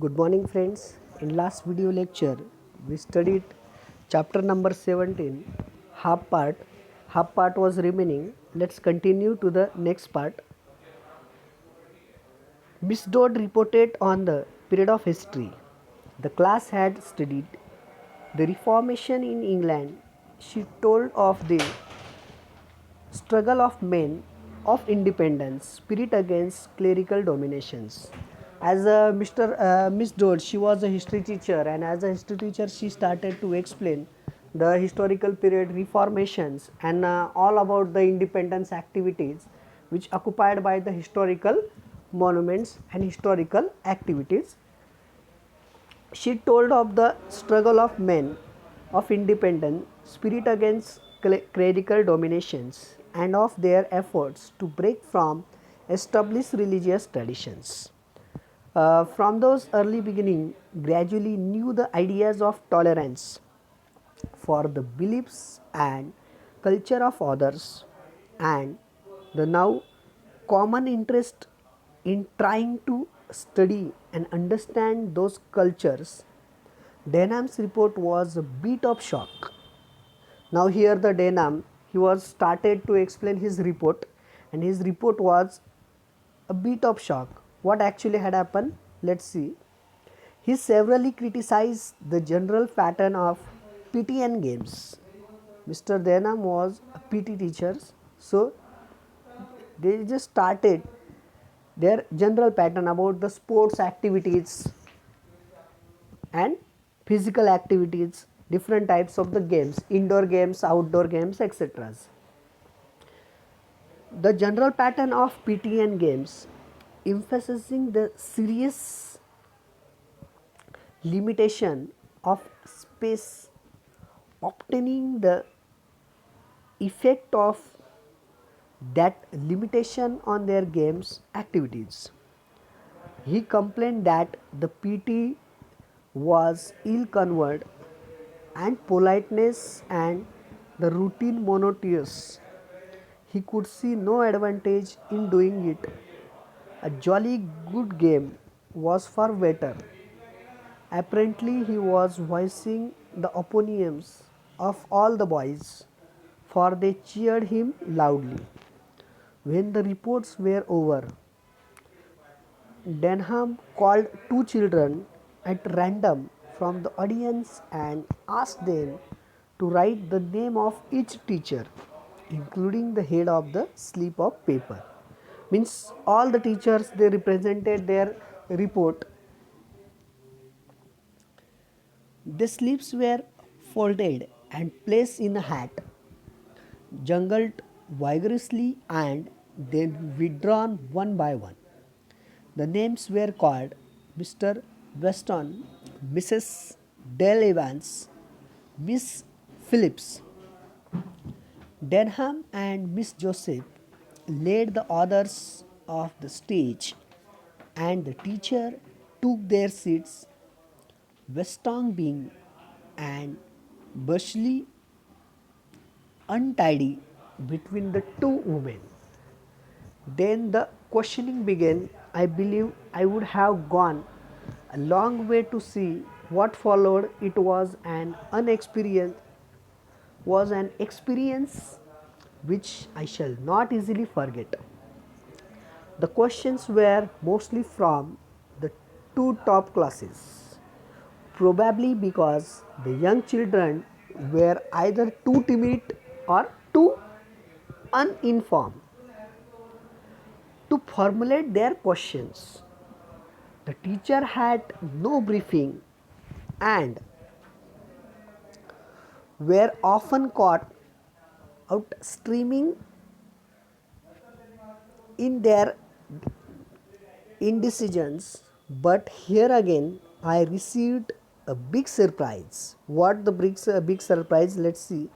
Good morning friends. In last video lecture we studied chapter number 17 half part. Half part was remaining. Let's continue to the next part. Miss Dodd reported on the period of history. The class had studied the Reformation in England. She told of the struggle of men of independence, spirit against clerical dominations. As Miss Dodd, she was a history teacher, and as a history teacher, she started to explain the historical period reformations and all about the independence activities which occupied by the historical monuments and historical activities. She told of the struggle of men of independent spirit against clerical dominations and of their efforts to break from established religious traditions. From those early beginning, gradually knew the ideas of tolerance for the beliefs and culture of others, and the now common interest in trying to study and understand those cultures. Denham's report was a bit of shock. Now here the Denham, he was started to explain his report, and his report was a bit of shock. What actually had happened? Let's see. He severely criticized the general pattern of PTN games. Mr. Denham was a PT teacher, so they just started their general pattern about the sports activities and physical activities, different types of the games, indoor games, outdoor games, etc. The general pattern of PTN games emphasizing the serious limitation of space, obtaining the effect of that limitation on their games activities. He complained that the PT was ill conveyed and politeness and the routine monotonous. He could see no advantage in doing it. A jolly good game was far better. Apparently, he was voicing the opinions of all the boys, for they cheered him loudly. When the reports were over, Denham called two children at random from the audience and asked them to write the name of each teacher, including the head of the slip of paper. Means all the teachers, they represented their report. The slips were folded and placed in a hat, jungled vigorously, and then withdrawn one by one. The names were called Mr. Weston, Mrs. Dale Evans, Miss Phillips. Denham and Miss Joseph led the others off the stage, and the teacher took their seats, Weston being and Bursley untidy between the two women. Then the questioning began. I believe I would have gone a long way to see what followed. It was an experience which I shall not easily forget. The questions were mostly from the two top classes, probably because the young children were either too timid or too uninformed to formulate their questions. The teacher had no briefing and were often caught out streaming in their indecisions. But here again, I received a big surprise. What the big surprise? Let's see.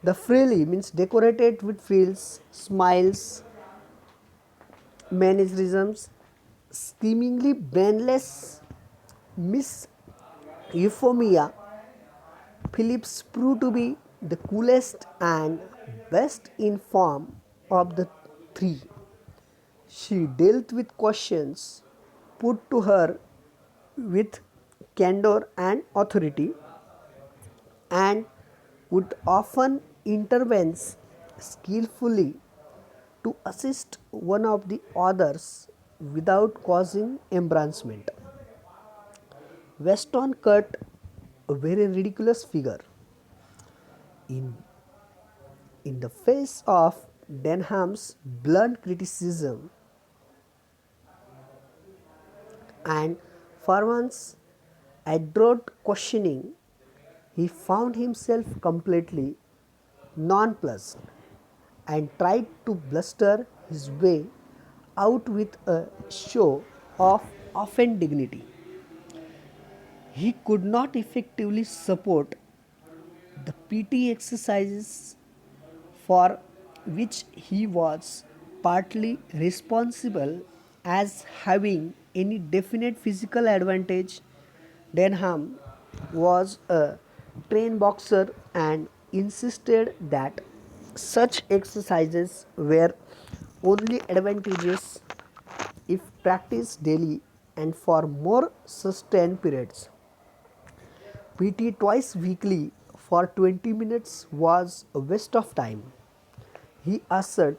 The frilly means decorated with frills, smiles, mannerisms, seemingly brainless Miss Euphemia Phillips proved to be the coolest and best informed of the three. She dealt with questions put to her with candor and authority and would often intervene skillfully to assist one of the others without causing embarrassment. Weston cut a very ridiculous figure in, in the face of Denham's blunt criticism, and for once adroit questioning, he found himself completely nonplussed and tried to bluster his way out with a show of offended dignity. He could not effectively support the PT exercises for which he was partly responsible as having any definite physical advantage. Denham was a trained boxer and insisted that such exercises were only advantageous if practiced daily and for more sustained periods. PT twice weekly for 20 minutes was a waste of time, he asserted.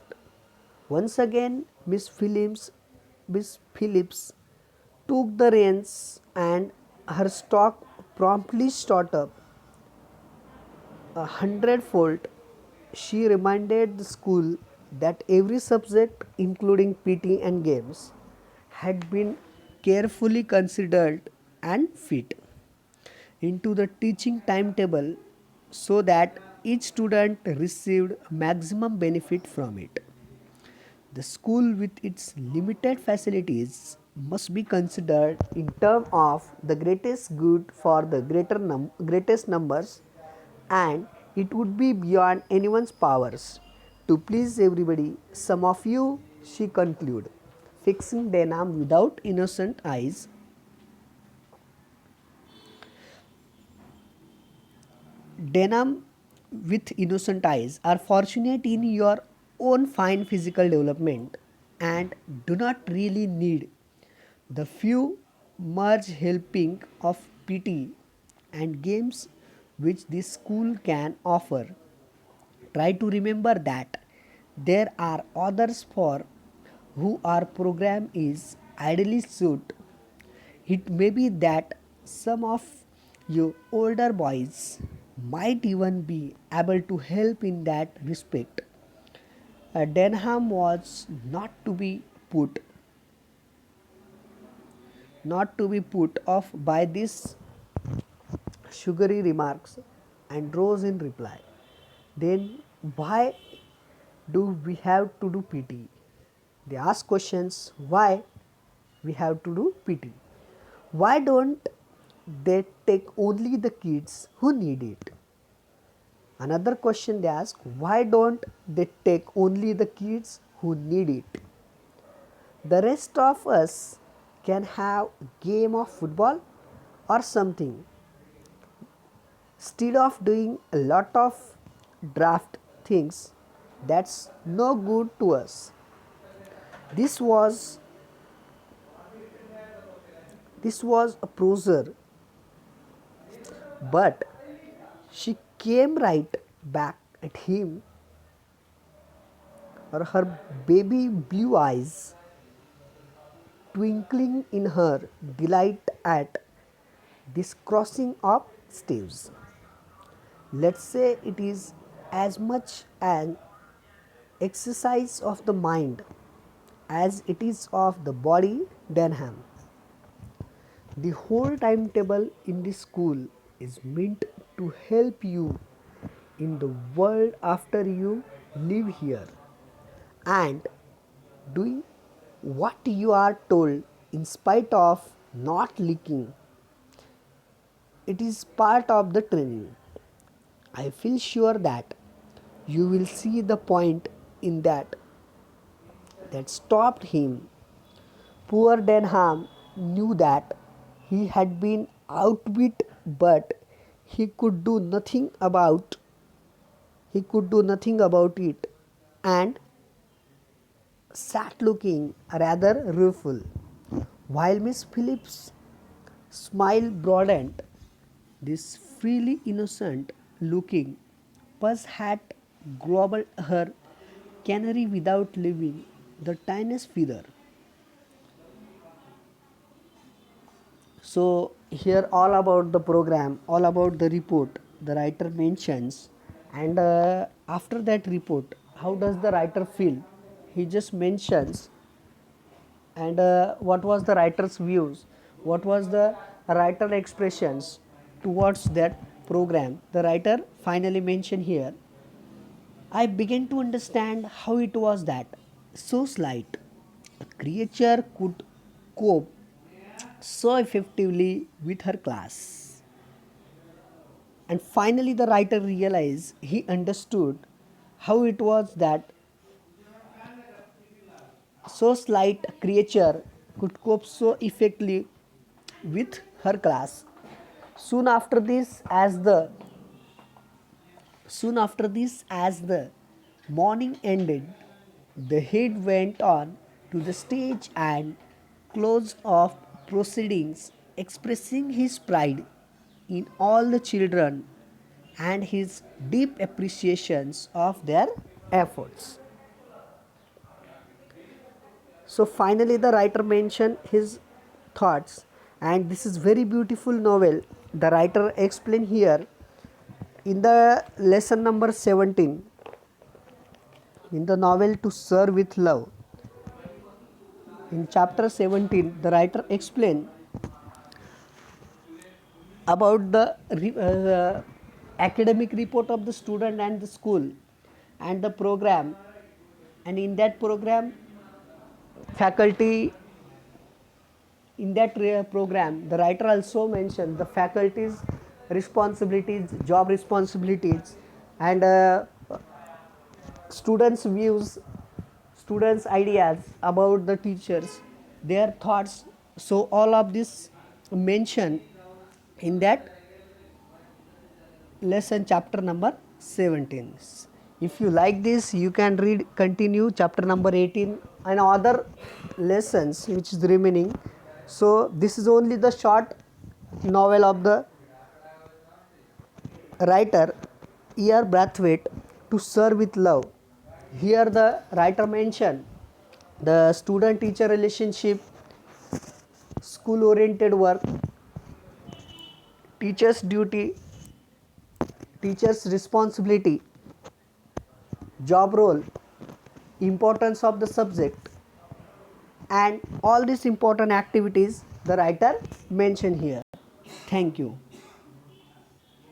Once again, Miss Phillips took the reins and her stock promptly shot up a hundredfold. She reminded the school that every subject, including PT and games, had been carefully considered and fit into the teaching timetable so that each student received maximum benefit from it. The school, with its limited facilities, must be considered in terms of the greatest good for the greatest numbers, and it would be beyond anyone's powers to please everybody. Some of you, she concluded, fixing Denham without innocent eyes. Denham with innocent eyes are fortunate in your own fine physical development and do not really need the few merge helping of PT and games which this school can offer. Try to remember that there are others for who our program is ideally suited. It may be that some of you older boys might even be able to help in that respect. Denham was put not to be put off by these sugary remarks and rose in reply. Then why do we have to do PT? They ask questions why we have to do PT. Why don't they take only the kids who need it? Another question they ask, why don't they take only the kids who need it? The rest of us can have game of football or something instead of doing a lot of draft things that's no good to us. This was this was a proser, but she came right back at him, her baby blue eyes twinkling in her delight at this crossing of staves. Let's say it is as much an exercise of the mind as it is of the body. Denham. The whole timetable in the school is meant to help you in the world after you live here, and doing what you are told in spite of not liking it is part of the training. I feel sure that you will see the point in that stopped him. Poor Denham knew that he had been outwit, but he could do nothing about it, and sat looking rather rueful, while Miss Phillips Smile broadened. This freely innocent looking puss hat gobbled her canary without leaving the tiniest feather. So here all about the program, all about the report the writer mentions, and after that report, how does the writer feel? He just mentions, and what was the writer's views, what was the writer expressions towards that program. The writer finally mentioned here, I began to understand how it was that so slight a creature could cope so effectively with her class. And finally, the writer realized he understood how it was that so slight a creature could cope so effectively with her class. Soon after this, as the Soon after this, as the morning ended, the head went on to the stage and closed off proceedings, expressing his pride in all the children and his deep appreciations of their efforts. So finally, the writer mentioned his thoughts, and this is very beautiful novel. The writer explained here in the lesson number 17 in the novel To Serve with Love. In chapter 17, the writer explained about the academic report of the student and the school and the program. And in that program, faculty, in that program, the writer also mentioned the faculty's responsibilities, job responsibilities, and students' views, students' ideas about the teachers, their thoughts. So all of this mentioned in that lesson chapter number 17. If you like this, you can read continue chapter number 18 and other lessons which is remaining. So this is only the short novel of the writer E.R. Brathwaite, To Serve with Love. Here the writer mentioned the student teacher relationship, school oriented work, teacher's duty, teacher's responsibility, job role, importance of the subject, and all these important activities the writer mentioned here. Thank you.